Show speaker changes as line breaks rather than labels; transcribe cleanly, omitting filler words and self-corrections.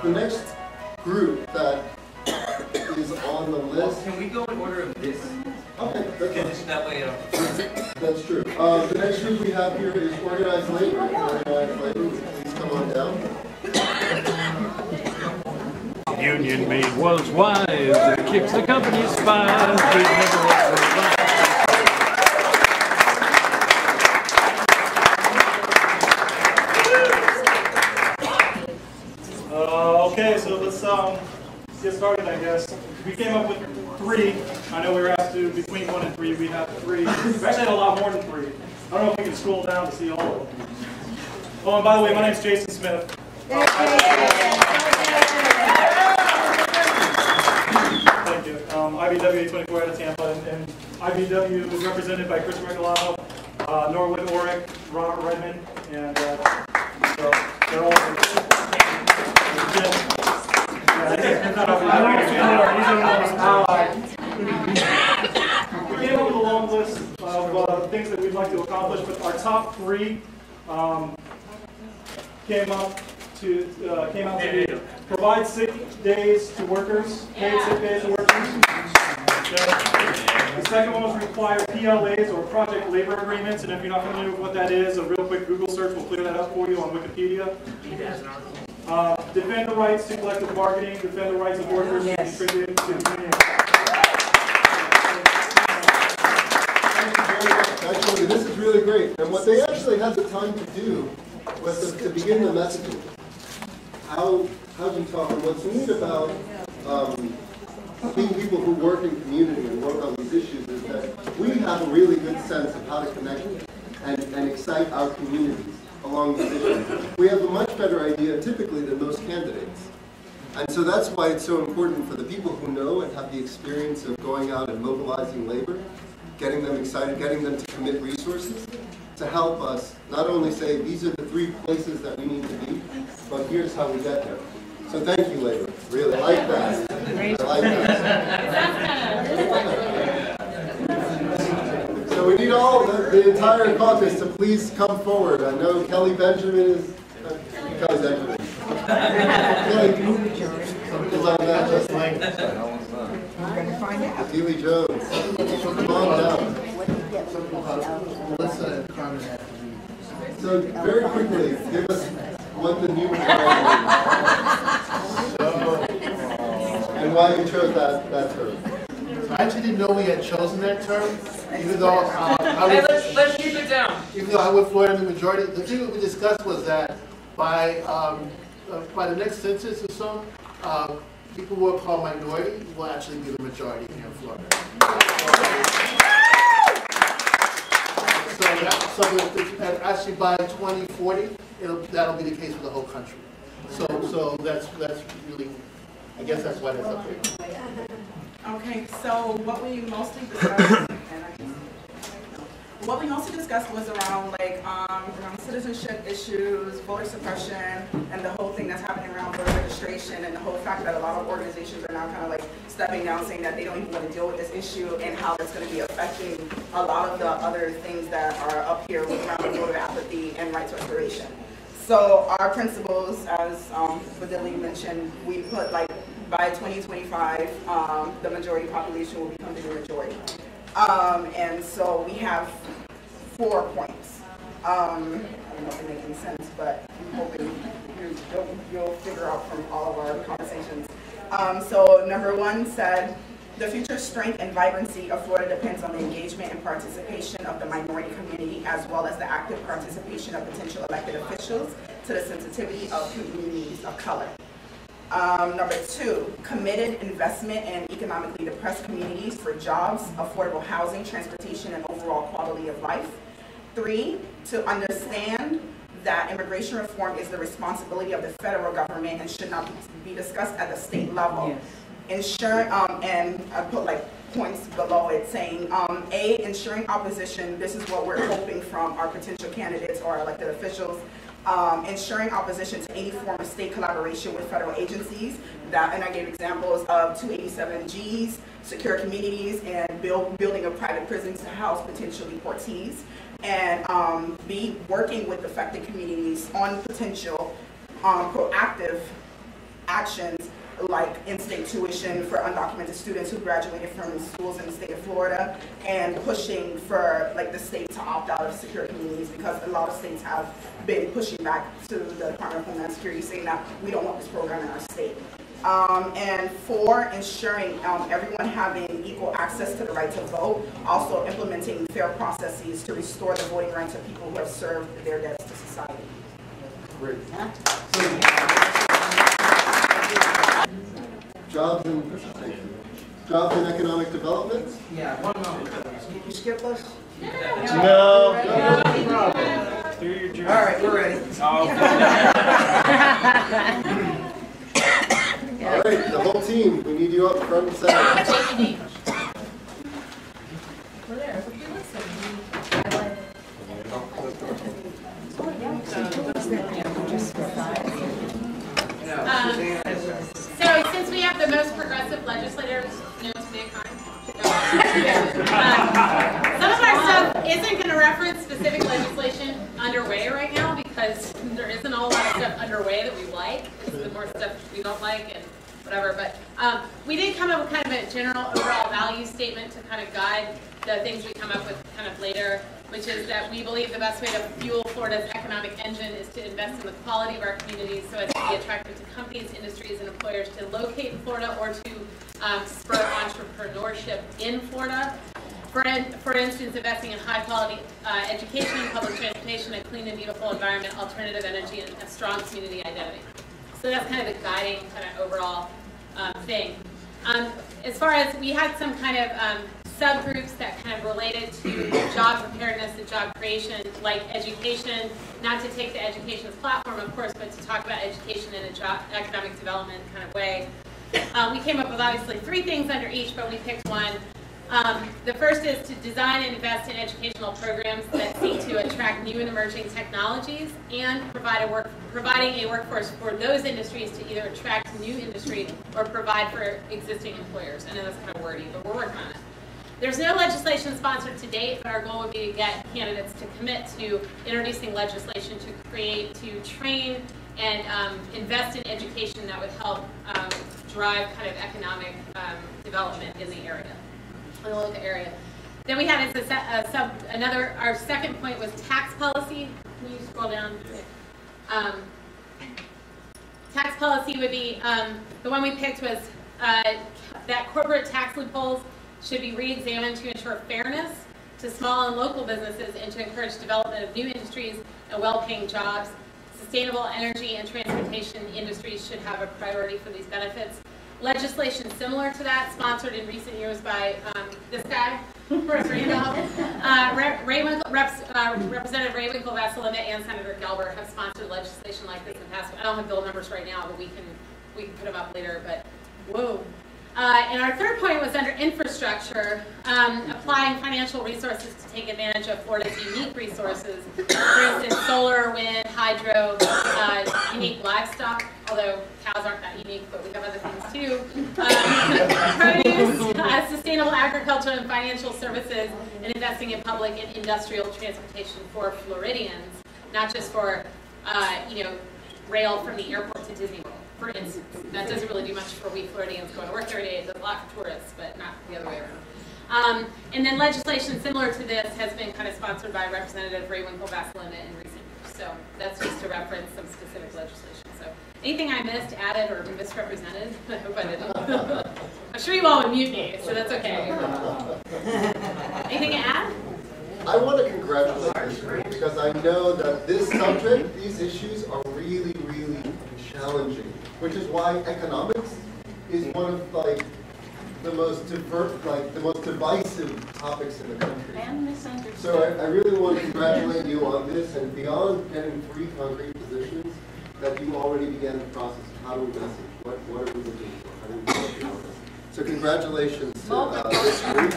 The next group that is on the list.
Can we go in order of this?
Okay, that's
Just that way.
That's true. The next group we have here is organized labor. Organized labor, please come on down.
Union made was wise. It keeps the company spies. We'd never let them rise.
Okay, so let's get started, I guess. We came up with 3. I know we were asked to between 1 and 3. We had 3. We actually had a lot more than 3. I don't know if we can scroll down to see all of them. Oh, and by the way, my name's Jason Smith. Thank you. IBW 24 out of Tampa, and IBW is represented by Chris Regalano, Norwood Oric, Robert Redmond, and so they're all. We came up with a long list of things that we'd like to accomplish, but our top 3 came out to be provide sick days to workers, paid sick days to workers. The second one was require PLAs or project labor agreements, and if you're not familiar with what that is, a real quick Google search will clear that up for you on Wikipedia. Defend the rights to collective bargaining, defend the rights of workers to contribute to the union.
Actually, this is really great. And what they actually had the time to do was to begin the messaging. How do you talk? And what's neat about being people who work in community and work on these issues is that we have a really good sense of how to connect and excite our communities along these issues. We have a much better idea typically than most candidates. And so that's why it's so important for the people who know and have the experience of going out and mobilizing labor, getting them excited, getting them to commit resources, to help us not only say these are the 3 places that we need to be, but here's how we get there. So thank you, labor. Really, I like that. I like that. So we need all the entire caucus to please come forward. I know Kelly Benjamin is Kelly Benjamin. Because I'm not just like
We're going to find out.
Dealey Jones. Come on down. So very quickly, give us what the new and why you chose that term.
So I actually didn't know we had chosen that term, even though
Let's keep it down.
Even though I would Florida in the majority. The thing that we discussed was that by the next census or so, people who are called minority will actually be the majority here in Florida. So actually by 2040, that'll be the case for the whole country. So that's really, I guess that's why that's up here.
Okay, so what we mostly discussed was around around citizenship issues, voter suppression, and the whole thing that's happening around voter registration, and the whole fact that a lot of organizations are now kind of like stepping down, saying that they don't even want to deal with this issue, and how it's going to be affecting a lot of the other things that are up here around voter apathy and rights restoration. So our principles, as Badili mentioned, we put by 2025, the majority population will become the new majority. And so we have 4 points. I don't know if it makes any sense, but I'm hoping you'll figure out from all of our conversations. So number 1 said, the future strength and vibrancy of Florida depends on the engagement and participation of the minority community, as well as the active participation of potential elected officials to the sensitivity of communities of color. Number 2, committed investment in economically depressed communities for jobs, affordable housing, transportation, and overall quality of life. 3, to understand that immigration reform is the responsibility of the federal government and should not be discussed at the state level. Yes. And I put points below it saying, A, ensuring opposition, this is what we're hoping from our potential candidates or elected officials, ensuring opposition to any form of state collaboration with federal agencies, and I gave examples of 287Gs, secure communities, and building of private prisons to house potential deportees, and B, working with affected communities on potential proactive actions like in-state tuition for undocumented students who graduated from schools in the state of Florida, and pushing for like the state to opt out of secure communities, because a lot of states have been pushing back to the Department of Homeland Security saying that we don't want this program in our state. And for ensuring everyone having equal access to the right to vote, also implementing fair processes to restore the voting rights of people who have served their debts to society.
Great. Jobs and economic development?
Yeah, one moment. Did you skip us?
No.
Do your job.
All right, we're ready.
All right, the whole team, we need you up front and center.
So since we have the most progressive legislators known to mankind, some of our stuff isn't going to reference specific legislation underway right now because there isn't a whole lot of stuff underway that we like. It's the more stuff we don't like and whatever. But we did come up with kind of a general overall value statement to kind of guide the things we come up with kind of later, which is that we believe the best way to fuel Florida's economic engine is to invest in the quality of our communities so as to be attractive to companies, industries, and employers to locate in Florida or to spur entrepreneurship in Florida. For instance, investing in high-quality education, public transportation, a clean and beautiful environment, alternative energy, and a strong community identity. So that's kind of the guiding kind of overall thing. As far as we had some kind of subgroups that kind of related to job preparedness and job creation, like education, not to take the education's platform, of course, but to talk about education in a job economic development kind of way. We came up with obviously 3 things under each, but we picked one. The first is to design and invest in educational programs that seek to attract new and emerging technologies and providing a workforce for those industries to either attract new industry or provide for existing employers. I know that's kind of wordy, but we're working on it. There's no legislation sponsored to date, but our goal would be to get candidates to commit to introducing legislation to train and invest in education that would help drive kind of economic development in the area. In the local area. Then we had our second point was tax policy. Can you scroll down? Tax policy would be, the one we picked was that corporate tax loopholes should be re-examined to ensure fairness to small and local businesses and to encourage development of new industries and well-paying jobs. Sustainable energy and transportation industries should have a priority for these benefits. Legislation similar to that, sponsored in recent years by this guy, Forrest Randolph, Representative Ray Winkle-Vassalina and Senator Gelber have sponsored legislation like this in the past. I don't have bill numbers right now, but we can put them up later. But whoa. And our third point was under infrastructure, applying financial resources to take advantage of Florida's unique resources. For instance, solar, wind, hydro, unique livestock, although cows aren't that unique, but we have other things too. Produce, sustainable agriculture and financial services, and investing in public and industrial transportation for Floridians, not just for, rail from the airport to Disney World. For instance, that doesn't really do much for we Floridians going to work every day. It does a lot for tourists, but not the other way around. And then legislation similar to this has been kind of sponsored by Representative Ray Winkle-Vassalina in recent years. So that's just to reference some specific legislation. So anything I missed, added, or misrepresented, I hope I didn't. I'm sure you all would mute me, so that's okay. Anything to add?
I want to congratulate this group because I know that this subject, these issues are really, really challenging, which is why economics is one of the most divisive topics in the country.
And misunderstood.
So I really want to congratulate you on this, and beyond getting 3 concrete positions, that you already began the process of how do we message, what are we looking for, how do we message all this. So congratulations to this group.